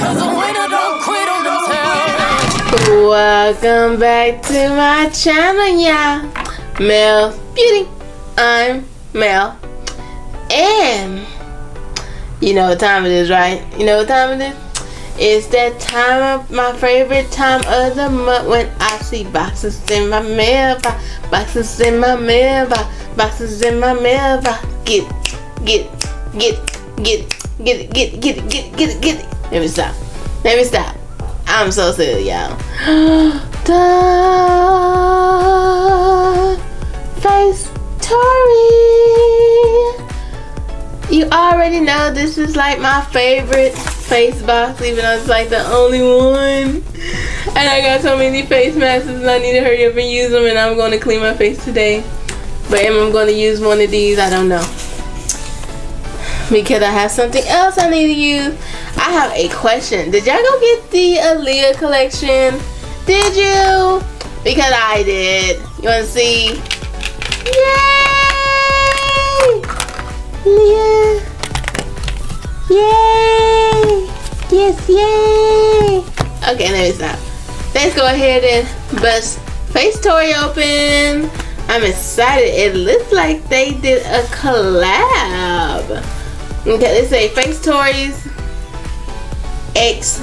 'cause a winner don't quit on themselves. Welcome back to my channel, y'all. Mel Beauty. I'm Mel. And you know what time it is, right? You know what time it is? It's that time of my favorite time of the month when I see boxes in my mailbox. Boxes in my mailbox. Boxes in my mailbox. Get it. Let me stop. I'm so silly, y'all. Facetory. You already know this is like my favorite face box, even though it's like the only one. And I got so many face masks and I need to hurry up and use them, and I'm going to clean my face today. But am I going to use one of these? I don't know. Because I have something else I need to use. I have a question. Did y'all go get the Aaliyah collection? Did you? Because I did. You want to see? Yay! Leah! Yay! Yes, yay! Okay, let me stop. Let's go ahead and bust Facetory open. I'm excited. It looks like they did a collab. Okay, they say Facetory's X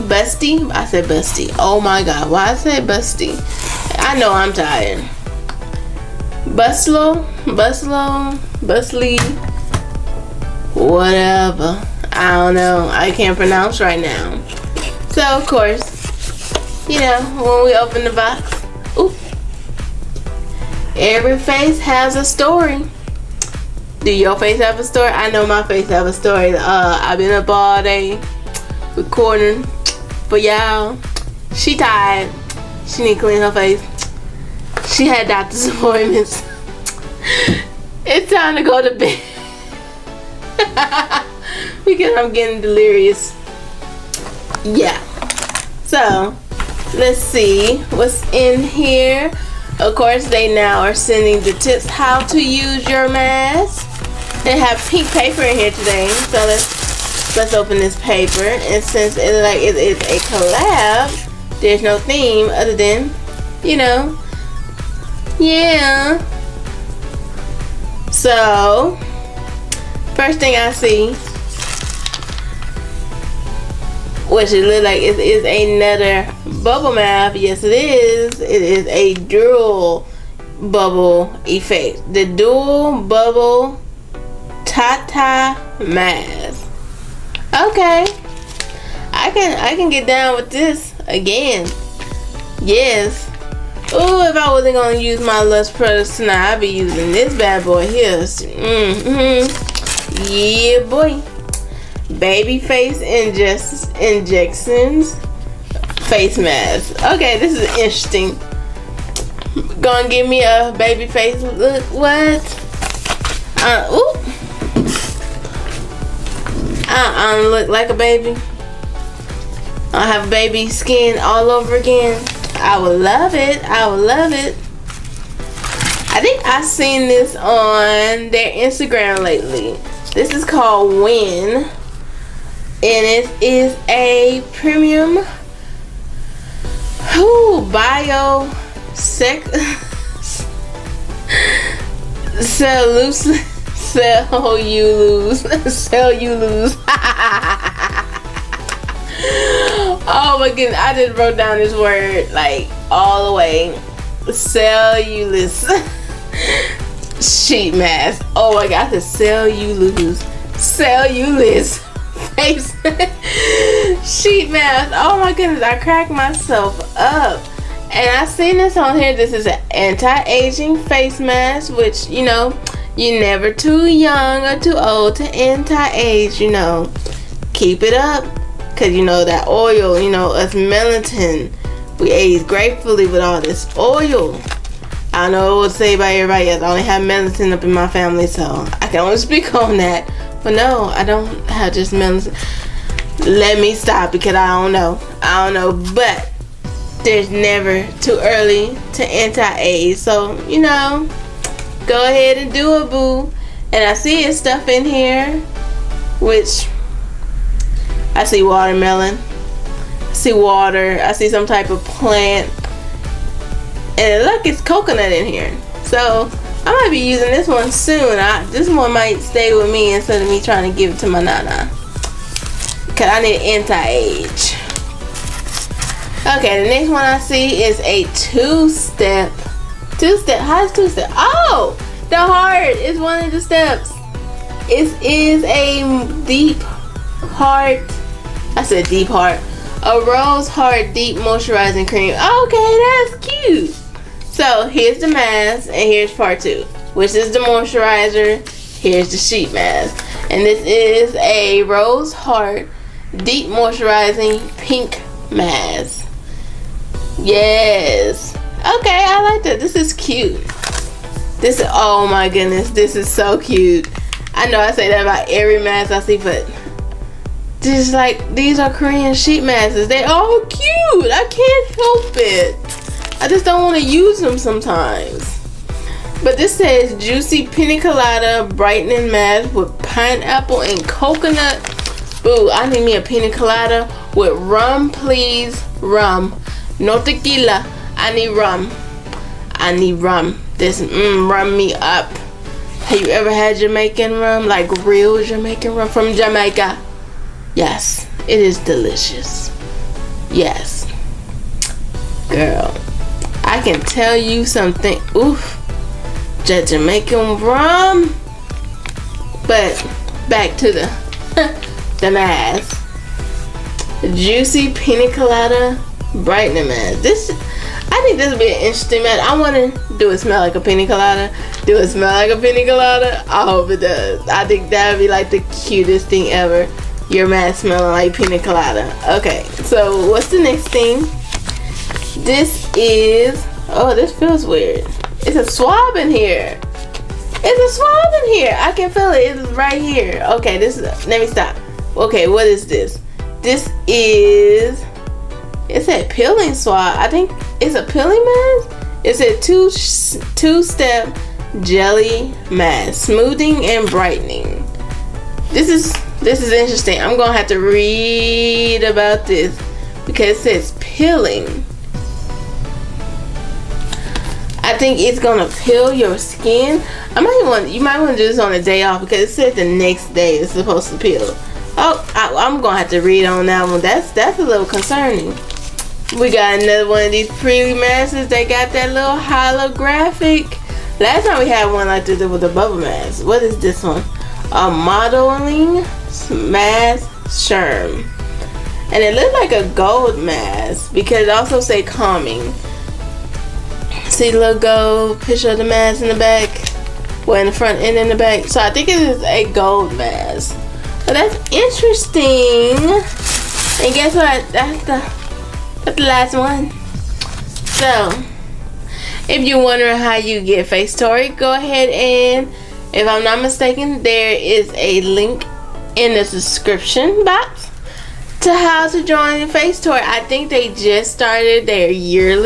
Busty. I said Busty. Oh my god, why I say Busty? I know I'm tired. Busly, whatever. I don't know. I can't pronounce right now. So of course, you know, when we open the box, ooh, every face has a story. Do your face have a story? I know my face have a story. I've been up all day recording for y'all. She tired. She need to clean her face. She had doctor's appointments. It's time to go to bed. Because I'm getting delirious. Yeah. So, let's see what's in here. Of course, they now are sending the tips how to use your mask. They have pink paper in here today, so let's open this paper. And since it is a collab, there's no theme other than, you know, yeah. So first thing I see, which it looks like it is another bubble mask. Yes, it is. It is a dual bubble effect. The dual bubble Tata mask. Okay, I can get down with this again. Yes. Ooh, if I wasn't gonna use my Lush products tonight, I'd be using this bad boy here. Yeah, boy. Baby face injections face mask. Okay, this is interesting. Gonna give me a baby face look. What? Ooh. I look like a baby. I have baby skin all over again. I would love it. I would love it. I think I've seen this on their Instagram lately. This is called Win. And it is a premium bio cellulose. Oh my goodness, I just wrote down this word like all the way. Cellulose sheet mask. Oh my god, the cellulose face sheet mask. Oh my goodness, I cracked myself up. And I seen this on here. This is an anti-aging face mask, which, you know, you're never too young or too old to anti-age, you know. Keep it up. Because, you know, that oil, you know, us melatonin, we age gratefully with all this oil. I don't know what to say about everybody else. I only have melatonin up in my family, so I can only speak on that. But no, I don't have just melatonin. Let me stop because I don't know. But there's never too early to anti-age. So, you know, go ahead and do it, boo. And I see stuff in here, which I see watermelon. I see water. I see some type of plant. And look, it's coconut in here. So I might be using this one soon. This one might stay with me instead of me trying to give it to my nana. Because I need anti-age. Okay, the next one I see is a two-step. How's two-step? Oh, the heart is one of the steps. It is a deep heart. I said deep heart. A rose heart deep moisturizing cream. Okay, that's cute. So here's the mask and here's part 2, which is the moisturizer. Here's the sheet mask. And this is a rose heart deep moisturizing pink mask. Yes. Okay, I like that. This is cute. Oh my goodness, this is so cute. I know I say that about every mask I see, but just like, these are Korean sheet masks. They all cute. I can't help it. I just don't want to use them sometimes. But this says juicy pina colada brightening mask with pineapple and coconut. Ooh, I need me a pina colada with rum, please. Rum. No tequila. I need rum. I need rum. This rum me up. Have you ever had Jamaican rum? Like real Jamaican rum from Jamaica? Yes. It is delicious. Yes. Girl. I can tell you something. Oof. That Jamaican rum. But back to the mask. Juicy pina colada brightening mask. I think this would be an interesting mask. I want to do it smell like a pina colada. Do it smell like a pina colada? I hope it does. I think that would be like the cutest thing ever. Your mask smelling like pina colada. Okay, so what's the next thing? This is, oh, this feels weird. It's a swab in here. It's a swab in here. I can feel it. It's right here. Okay, let me stop. Okay, what is this? This is, it said peeling swab. I think it's a peeling mask. It said two-step jelly mask, smoothing and brightening. This is interesting. I'm gonna have to read about this because it says peeling. I think it's gonna peel your skin. You might want to do this on a day off because it said the next day it's supposed to peel. Oh, I'm gonna have to read on that one. That's a little concerning. We got another one of these pretty masks. They got that little holographic. Last time we had one like this with a bubble mask. What is this one? A modeling mask Sherm. And it looked like a gold mask because it also say calming. See the little gold picture of the mask in the back? Well, in the front and in the back. So I think it is a gold mask. But that's interesting. And guess what? That's the last one. So, if you're wondering how you get Facetory, go ahead and, if I'm not mistaken, there is a link in the description box to how to join Facetory. I think they just started their year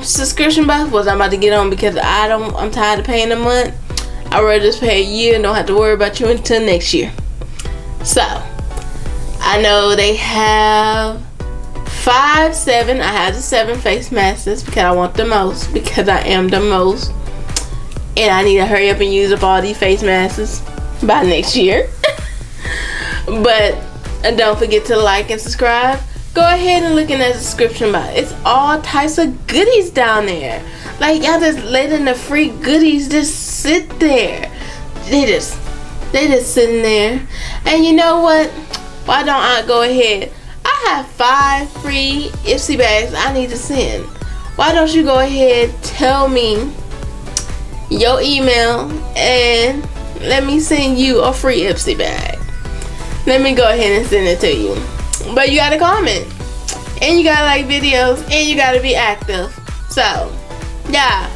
subscription box, which I'm about to get on because I'm tired of paying a month. I'd rather just pay a year and don't have to worry about you until next year. So, I know they have 5, 7. I have the 7 face masks because I want the most, because I am the most. And I need to hurry up and use up all these face masks by next year. But don't forget to like and subscribe. Go ahead and look in that description box. It's all types of goodies down there. Like, y'all just letting the free goodies just sit there. They just sitting there. And you know what? Why don't I go ahead? I have 5 free Ipsy bags I need to send. Why don't you go ahead, tell me your email, and let me send you a free Ipsy bag. Let me go ahead and send it to you. But you gotta comment, and you gotta like videos, and you gotta be active. So, yeah.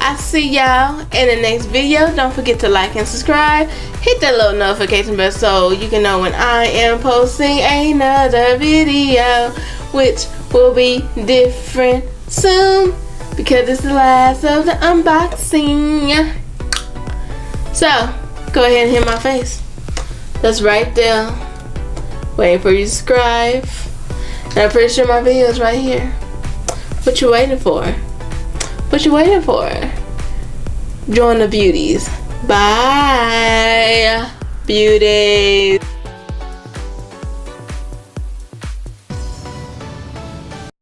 I see y'all in the next video. Don't forget to like and subscribe. Hit that little notification bell so you can know when I am posting another video, which will be different soon because it's the last of the unboxing. So, go ahead and hit my face. That's right there. Waiting for you to subscribe. And I'm pretty sure my video is right here. What you waiting for? What you waiting for? Join the beauties. Bye, beauties.